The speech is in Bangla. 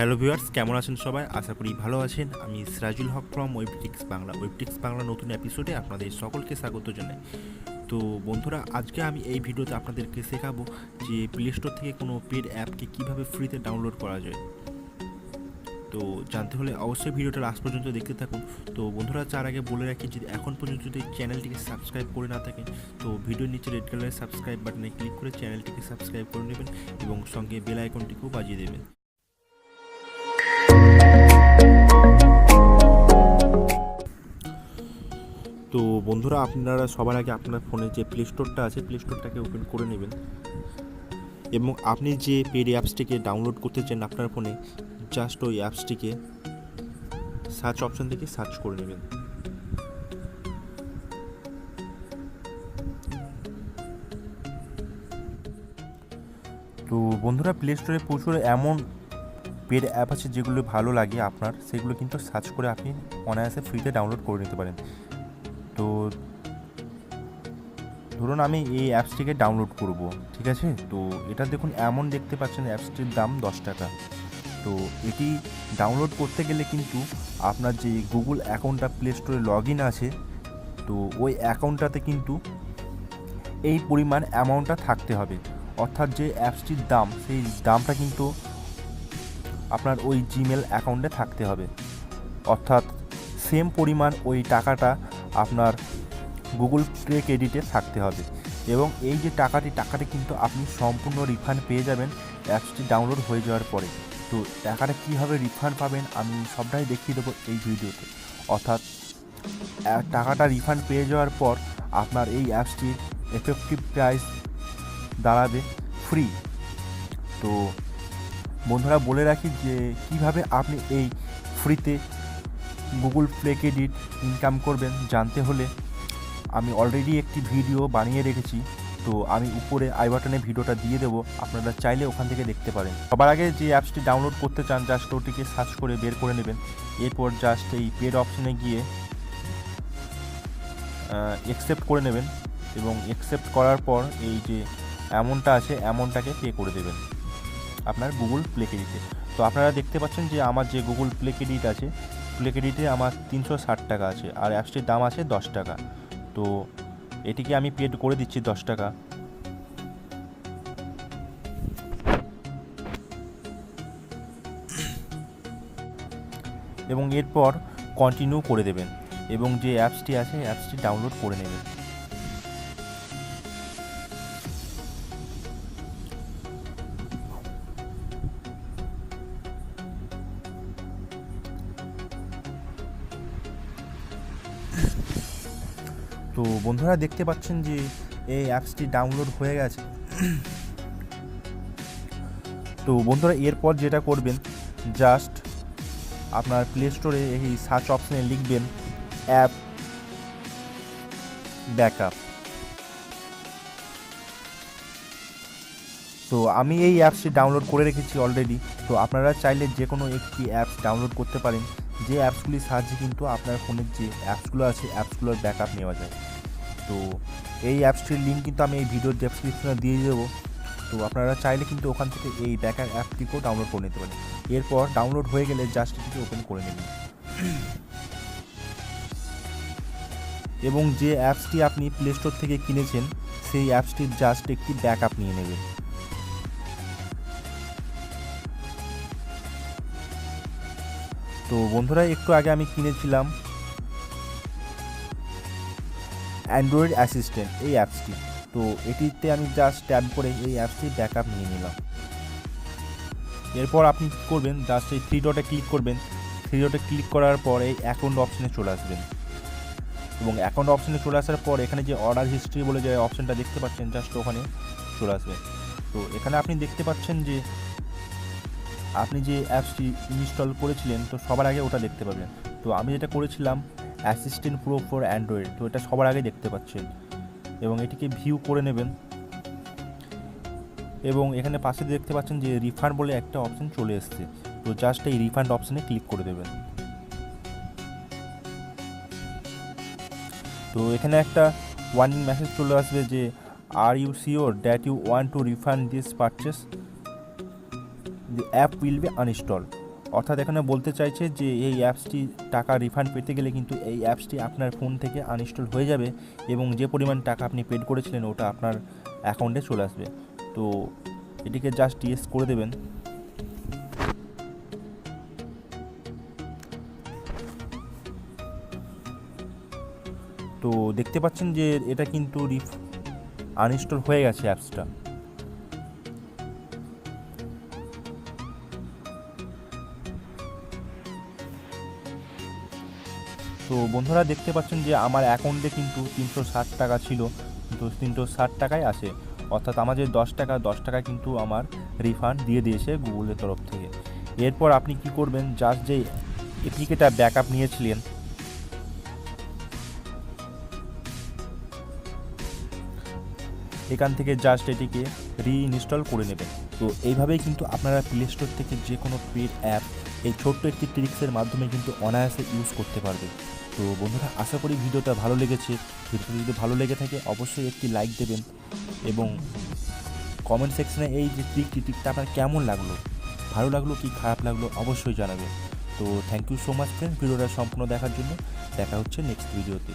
হ্যালো ভিউয়ার্স, কেমন আছেন সবাই? আশা করি ভালো আছেন। আমি সিরাজুল হক ফ্রম ওয়েবটিক্স বাংলা। ওয়েবটিক্স বাংলা নতুন এপিসোডে আপনাদের সকলকে স্বাগত জানাই। তো বন্ধুরা, আজকে আমি এই ভিডিওতে আপনাদেরকে শেখাবো যে প্লে স্টোর থেকে কোনো পেড অ্যাপকে কীভাবে ফ্রিতে ডাউনলোড করা যায়। তো জানতে হলে অবশ্যই ভিডিওটা লাস্ট পর্যন্ত দেখতে থাকুন। তো বন্ধুরা, তার আগে বলে রাখি, যদি এখন পর্যন্ত যদি চ্যানেলটিকে সাবস্ক্রাইব করে না থাকেন তো ভিডিওর নিচে রেড কালারের সাবস্ক্রাইব বাটনে ক্লিক করে চ্যানেলটিকে সাবস্ক্রাইব করে নেবেন এবং সঙ্গে বেল আইকনটিকেও বাজিয়ে দেবেন। তো বন্ধুরা, আপনারা সবার আগে আপনার ফোনে যে প্লে স্টোরটা আছে প্লে স্টোরটাকে ওপেন করে নেবেন এবং আপনি যে পেড অ্যাপসটিকে ডাউনলোড করতে চান আপনার ফোনে জাস্ট ওই অ্যাপসটিকে সার্চ অপশন থেকে সার্চ করে নেবেন। তো বন্ধুরা, প্লে স্টোরে প্রচুর এমন পেড অ্যাপ আছে যেগুলো ভালো লাগে আপনার, সেগুলো কিন্তু সার্চ করে আপনি অনায়াসে ফ্রিতে ডাউনলোড করে নিতে পারেন। তো ধরুন আমি এই অ্যাপসটিকে ডাউনলোড করব, ঠিক আছে? তো এটা দেখুন, এমন দেখতে পাচ্ছেন অ্যাপসটির দাম 10 টাকা। তো এটি ডাউনলোড করতে গেলে কিন্তু আপনার যে গুগল অ্যাকাউন্টটা প্লে স্টোরে লগ ইন আছে, তো ওই অ্যাকাউন্টটাতে কিন্তু এই পরিমাণ অ্যামাউন্টটা থাকতে হবে। অর্থাৎ যে অ্যাপসটির দাম, সেই দামটা কিন্তু আপনার ওই জিমেল অ্যাকাউন্টে থাকতে হবে। অর্থাৎ সেম পরিমাণ ওই টাকাটা আপনার গুগল প্লে ক্রেডিটে থাকতে হবে এবং এই যে টাকাটি কিন্তু আপনি সম্পূর্ণ রিফান্ড পেয়ে যাবেন অ্যাপসটি ডাউনলোড হয়ে যাওয়ার পরে। তো টাকাটা কীভাবে রিফান্ড পাবেন আমি সবটাই দেখিয়ে দেবো এই ভিডিওতে। অর্থাৎ টাকাটা রিফান্ড পেয়ে যাওয়ার পর আপনার এই অ্যাপসটির এফেক্টিভ প্রাইস দাঁড়াবে ফ্রি। তো বন্ধুরা, বলে রাখি যে কীভাবে আপনি এই ফ্রিতে গুগল প্লে ক্রেডিট ইনকাম করবেন জানতে হলে আমি অলরেডি একটি ভিডিও বানিয়ে রেখেছি। তো আমি উপরে আই বাটনে ভিডিওটা দিয়ে দেবো, আপনারা চাইলে ওখান থেকে দেখতে পারেন। সবার আগে যে অ্যাপসটি ডাউনলোড করতে চান জাস্ট ওটিকে সার্চ করে বের করে নেবেন। এরপর জাস্ট এই পেড অপশনে গিয়ে অ্যাকসেপ্ট করে নেবেন এবং অ্যাকসেপ্ট করার পর এই যে অ্যামাউন্টটা আছে অ্যামাউন্টটাকে পে করে দেবেন আপনার গুগল প্লে ক্রেডিটে। তো আপনারা দেখতে পাচ্ছেন যে আমার যে গুগল প্লে ক্রেডিট আছে, প্লে ক্রেডিটে আমার 360 টাকা আছে আর অ্যাপসটির দাম আছে 10 টাকা। তো এটিকে আমি পেড করে দিচ্ছি 10 টাকা। এবং এরপর কন্টিনিউ করে দেবেন এবং যে অ্যাপসটি আছে অ্যাপসটি ডাউনলোড করে নেবেন। তো বন্ধুরা, দেখতে পাচ্ছেন যে এই অ্যাপসটি ডাউনলোড হয়ে গেছে। তো বন্ধুরা, এরপর যেটা করবেন জাস্ট আপনার প্লে স্টোরে এই সার্চ অপশানে লিখবেন অ্যাপ ব্যাকআপ। তো আমি এই অ্যাপসটি ডাউনলোড করে রেখেছি অলরেডি। তো আপনারা চাইলে যে কোনো একটি অ্যাপস ডাউনলোড করতে পারেন, যে অ্যাপসগুলির সাহায্যে কিন্তু আপনার ফোনের যে অ্যাপসগুলো আছে অ্যাপসগুলোর ব্যাকআপ নেওয়া যায়। তো এই অ্যাপসটির লিঙ্ক কিন্তু আমি এই ভিডিওর ডেসক্রিপশনে দিয়ে দেবো। তো আপনারা চাইলে কিন্তু ওখান থেকে এই ব্যাকআপ অ্যাপটিকেও ডাউনলোড করে নিতে পারেন। এরপর ডাউনলোড হয়ে গেলে জাস্ট এটিকে ওপেন করে নেবেন এবং যে অ্যাপসটি আপনি প্লে স্টোর থেকে কিনেছেন সেই অ্যাপসটির জাস্ট একটি ব্যাকআপ নিয়ে নেবেন। তো বন্ধুরা, একটু আগে আমি কিনেছিলাম অ্যান্ড্রয়েড অ্যাসিস্ট্যান্ট এই অ্যাপসটি। তো এটিতে আমি জাস্ট ট্যাপ করে এই অ্যাপসটির ব্যাকআপ নিয়ে নিলাম। এরপর আপনি কী করবেন, জাস্ট এই থ্রি ডটে ক্লিক করবেন। থ্রি ডটে ক্লিক করার পর এই অ্যাকাউন্ট অপশানে চলে আসবেন এবং অ্যাকাউন্ট অপশানে চলে আসার পর এখানে যে অর্ডার হিস্ট্রি বলে যে অপশানটা দেখতে পাচ্ছেন জাস্ট ওখানে চলে আসবেন। তো এখানে আপনি দেখতে পাচ্ছেন যে আপনি যে অ্যাপসটি ইনস্টল করেছিলেন, তো সবার আগে ওটা দেখতে পাবেন। তো আমি যেটা করেছিলাম অ্যাসিস্ট্যান্ট প্রো ফর অ্যান্ড্রয়েড, তো এটা সবার আগে দেখতে পাচ্ছেন এবং এটিকে ভিউ করে নেবেন এবং এখানে পাশে দেখতে পাচ্ছেন যে রিফান্ড বলে একটা অপশান চলে এসছে। তো জাস্ট এই রিফান্ড অপশানে ক্লিক করে দেবেন। তো এখানে একটা ওয়ার্নিং মেসেজ চলে আসবে যে are you sure that you want to refund this purchase, the app will be uninstall. অর্থাৎ এখানে বলতে চাইছে যে এই অ্যাপসটি টাকা রিফান্ড পেতে গেলে কিন্তু এই অ্যাপসটি আপনার ফোন থেকে আনইনস্টল হয়ে যাবে এবং যে পরিমাণ টাকা আপনি পেড করেছিলেন ওটা আপনার অ্যাকাউন্টে চলে আসবে। তো এটিকে জাস্ট ইয়েস করে দেবেন। তো দেখতে পাচ্ছেন যে এটা কিন্তু আনইনস্টল হয়ে গেছে অ্যাপসটা। তো বন্ধুরা দেখতে পাচ্ছেন যে আমার অ্যাকাউন্টে কিন্তু 360 টাকা ছিল, কিন্তু 360 টাকাই আছে, অর্থাৎ আমার যে 10 টাকা কিন্তু আমার রিফান্ড দিয়ে দিয়েছে গুগলের তরফ থেকে। এরপর আপনি কি করবেন, জাস্ট যে এপিকেটা ব্যাকআপ নিয়েছিলেন এখান থেকে জাস্ট এটিকে রিইনস্টল করে নেবেন। তো এইভাবেই কিন্তু আপনারা প্লে স্টোর থেকে যে কোনো পেড অ্যাপ এই ছোট্ট একটি ট্রিক্সের মাধ্যমে কিন্তু অনায়াসে ইউজ করতে পারবে। তো বন্ধুরা আশা করি ভিডিওটা ভালো লেগেছে। ভিডিওটা যদি ভালো লেগে থাকে অবশ্যই একটি লাইক দেবেন এবং কমেন্ট সেকশনে এই যে ট্রিকটা আপনার কেমন লাগলো, ভালো লাগলো কি খারাপ লাগলো অবশ্যই জানাবেন। তো thank you so much friend ভিডিওটা সম্পূর্ণ দেখার জন্য। দেখা হচ্ছে নেক্সট ভিডিওতে।